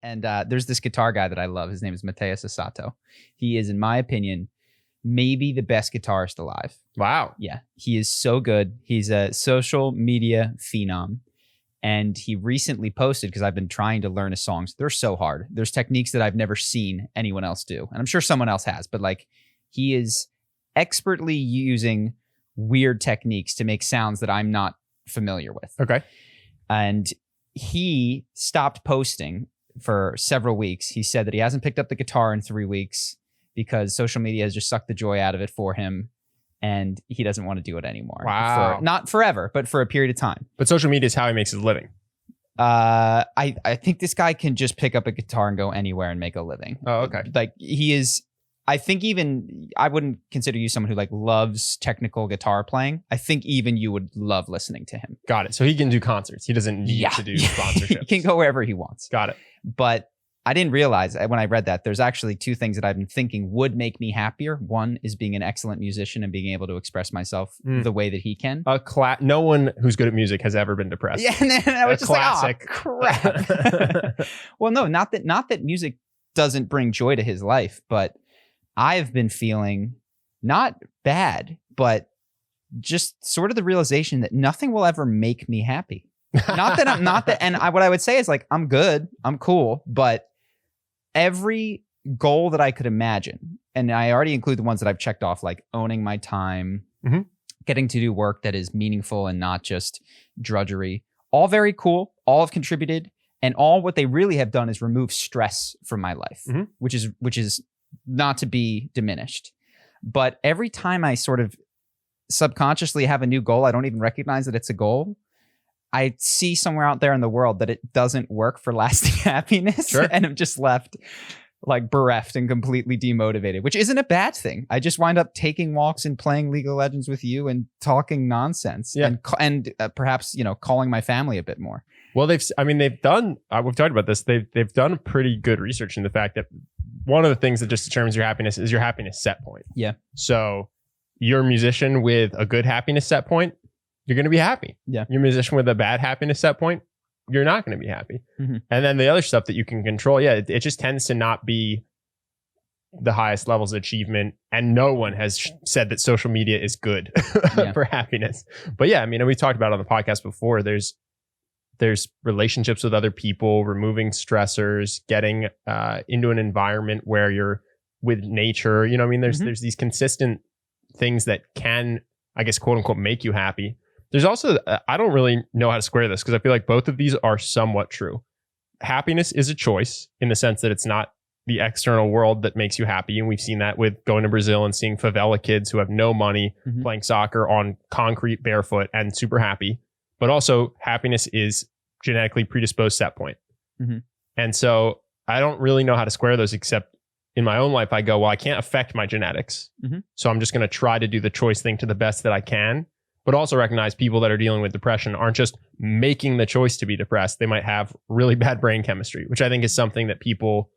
And there's this guitar guy that I love. His name is Mateus Asato. He is, in my opinion, maybe the best guitarist alive. Wow. Yeah, he is so good. He's a social media phenom. And he recently posted, because I've been trying to learn his songs. They're so hard. There's techniques that I've never seen anyone else do. And I'm sure someone else has, but like he is expertly using weird techniques to make sounds that I'm not familiar with. Okay. And he stopped posting for several weeks. He said that he hasn't picked up the guitar in 3 weeks because social media has just sucked the joy out of it for him. And he doesn't want to do it anymore. Wow. Not forever, but for a period of time. But social media is how he makes his living. I think this guy can just pick up a guitar and go anywhere and make a living. Oh, okay. Like he is, I think even, I wouldn't consider you someone who like loves technical guitar playing. I think even you would love listening to him. Got it. So he can do concerts. He doesn't need to do sponsorships. He can go wherever he wants. Got it. But I didn't realize when I read that there's actually 2 things that I've been thinking would make me happier. One is being an excellent musician and being able to express myself the way that he can. No one who's good at music has ever been depressed. Yeah, and I was just classic. like, oh, crap. Well, no, not that music doesn't bring joy to his life, but I've been feeling not bad, but just sort of the realization that nothing will ever make me happy. What I would say is like, I'm good, I'm cool, but every goal that I could imagine, and I already include the ones that I've checked off, like owning my time, getting to do work that is meaningful and not just drudgery, all very cool, all have contributed, and all what they really have done is remove stress from my life, which is not to be diminished. But every time I sort of subconsciously have a new goal, I don't even recognize that it's a goal. I see somewhere out there in the world that it doesn't work for lasting happiness. Sure. And I'm just left like bereft and completely demotivated, which isn't a bad thing. I just wind up taking walks and playing League of Legends with you and talking nonsense and perhaps, calling my family a bit more. Well, they've done, we've talked about this. They've done pretty good research in the fact that one of the things that just determines your happiness is your happiness set point. Yeah. So you're a musician with a good happiness set point, you're going to be happy. Yeah. You're a musician with a bad happiness set point, you're not going to be happy. And then the other stuff that you can control, it just tends to not be the highest levels of achievement. And no one has said that social media is good for happiness. But we talked about it on the podcast before. There's relationships with other people, removing stressors, getting into an environment where you're with nature. There's these consistent things that can, I guess, quote unquote, make you happy. There's also, I don't really know how to square this because I feel like both of these are somewhat true. Happiness is a choice in the sense that it's not the external world that makes you happy. And we've seen that with going to Brazil and seeing favela kids who have no money playing soccer on concrete barefoot and super happy. But also happiness is genetically predisposed set point. And so I don't really know how to square those, except in my own life, I go, well, I can't affect my genetics. So I'm just going to try to do the choice thing to the best that I can. But also recognize people that are dealing with depression aren't just making the choice to be depressed. They might have really bad brain chemistry, which I think is something that people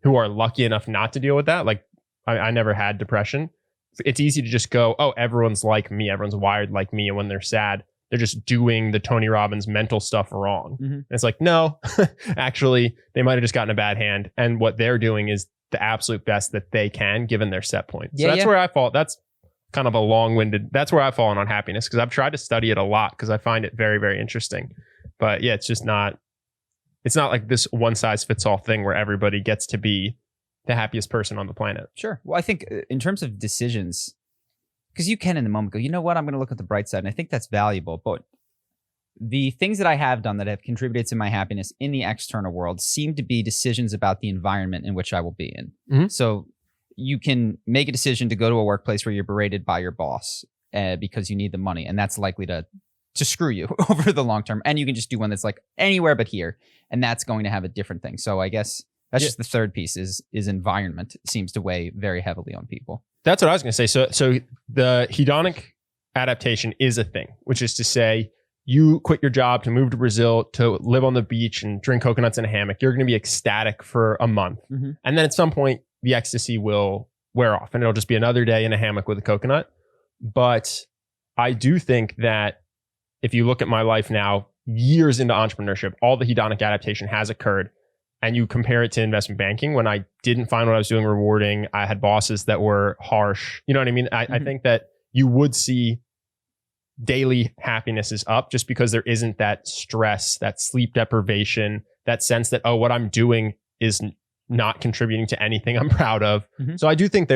who are lucky enough not to deal with that, like I never had depression. It's easy to just go, oh, everyone's like me. Everyone's wired like me. And when they're sad, they're just doing the Tony Robbins mental stuff wrong. And it's like, no, actually, they might have just gotten a bad hand. And what they're doing is the absolute best that they can given their set point. So that's where I fall. That's kind of a long-winded, that's where I've fallen on happiness because I've tried to study it a lot because I find it very, very interesting. But it's just not, it's not like this one size fits all thing where everybody gets to be the happiest person on the planet. Sure. Well, I think in terms of decisions, because you can in the moment go, you know what, I'm going to look at the bright side. And I think that's valuable. But the things that I have done that have contributed to my happiness in the external world seem to be decisions about the environment in which I will be in. So you can make a decision to go to a workplace where you're berated by your boss because you need the money. And that's likely to screw you over the long term. And you can just do one that's like anywhere but here. And that's going to have a different thing. So I guess that's just the third piece is environment seems to weigh very heavily on people. That's what I was going to say. So the hedonic adaptation is a thing, which is to say you quit your job to move to Brazil to live on the beach and drink coconuts in a hammock. You're going to be ecstatic for a month. And then at some point, the ecstasy will wear off and it'll just be another day in a hammock with a coconut. But I do think that if you look at my life now, years into entrepreneurship, all the hedonic adaptation has occurred. and you compare it to investment banking, when I didn't find what I was doing rewarding, I had bosses that were harsh. You know what I mean? I think that you would see daily happiness is up just because there isn't that stress, that sleep deprivation, that sense that, oh, what I'm doing is not contributing to anything I'm proud of. So I do think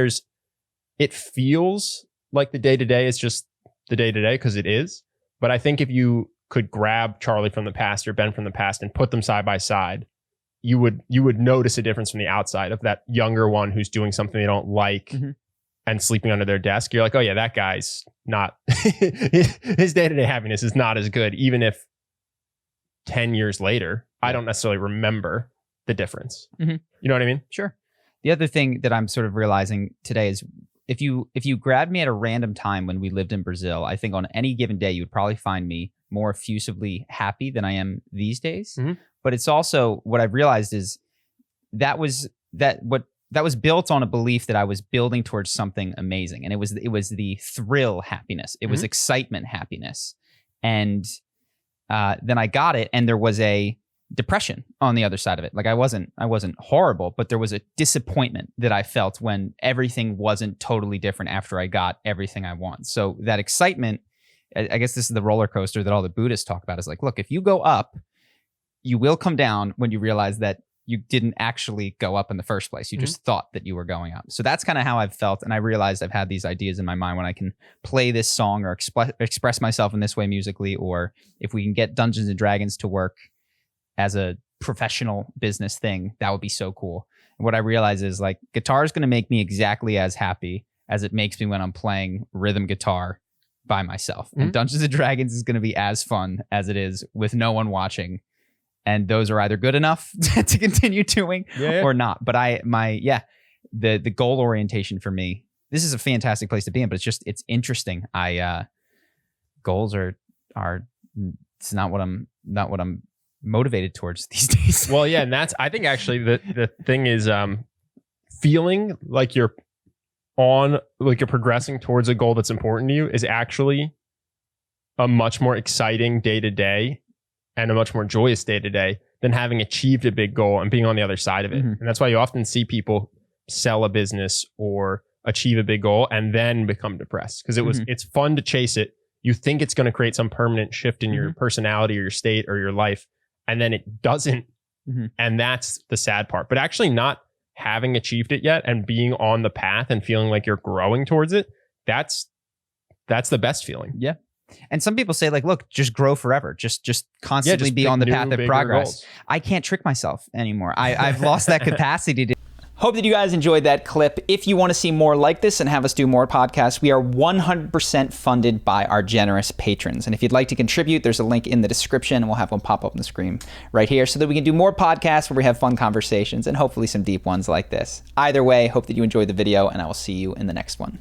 it feels like the day-to-day is just the day-to-day because it is. But I think if you could grab Charlie from the past or Ben from the past and put them side by side, you would notice a difference from the outside of that younger one who's doing something they don't like and sleeping under their desk. You're like, oh yeah, that guy's not, his day-to-day happiness is not as good, even if 10 years later, I don't necessarily remember the difference. You know what I mean? Sure. The other thing that I'm sort of realizing today is if you grabbed me at a random time when we lived in Brazil, I think on any given day, you would probably find me more effusively happy than I am these days. But it's also what I've realized is that was built on a belief that I was building towards something amazing. And it was the thrill happiness. It was excitement happiness. And then I got it, and there was a depression on the other side of it. Like I wasn't horrible, but there was a disappointment that I felt when everything wasn't totally different after I got everything I want. So that excitement, I guess this is the roller coaster that all the Buddhists talk about, is like, look, if you go up, you will come down when you realize that you didn't actually go up in the first place. You just thought that you were going up. So that's kind of how I've felt. And I realized I've had these ideas in my mind when I can play this song or express myself in this way musically, or if we can get Dungeons and Dragons to work as a professional business thing, that would be so cool. And what I realize is like guitar is going to make me exactly as happy as it makes me when I'm playing rhythm guitar by myself. And Dungeons and Dragons is going to be as fun as it is with no one watching. And those are either good enough to continue doing or not. But the goal orientation for me, this is a fantastic place to be in, but it's interesting. Goals are it's not what I'm motivated towards these days. Well, yeah. And I think actually the thing is feeling like you're progressing towards a goal that's important to you is actually a much more exciting day to day and a much more joyous day to day than having achieved a big goal and being on the other side of it. And that's why you often see people sell a business or achieve a big goal and then become depressed because it's fun to chase it. You think it's going to create some permanent shift in your personality or your state or your life, and then it doesn't. And that's the sad part. But actually not having achieved it yet and being on the path and feeling like you're growing towards it, that's the best feeling. Yeah. And some people say like, look, just grow forever. Just constantly be on the path of progress. Goals. I can't trick myself anymore. I've lost that capacity to. Hope that you guys enjoyed that clip. If you want to see more like this and have us do more podcasts, we are 100% funded by our generous patrons. And if you'd like to contribute, there's a link in the description, and we'll have one pop up on the screen right here so that we can do more podcasts where we have fun conversations and hopefully some deep ones like this. Either way, hope that you enjoyed the video, and I will see you in the next one.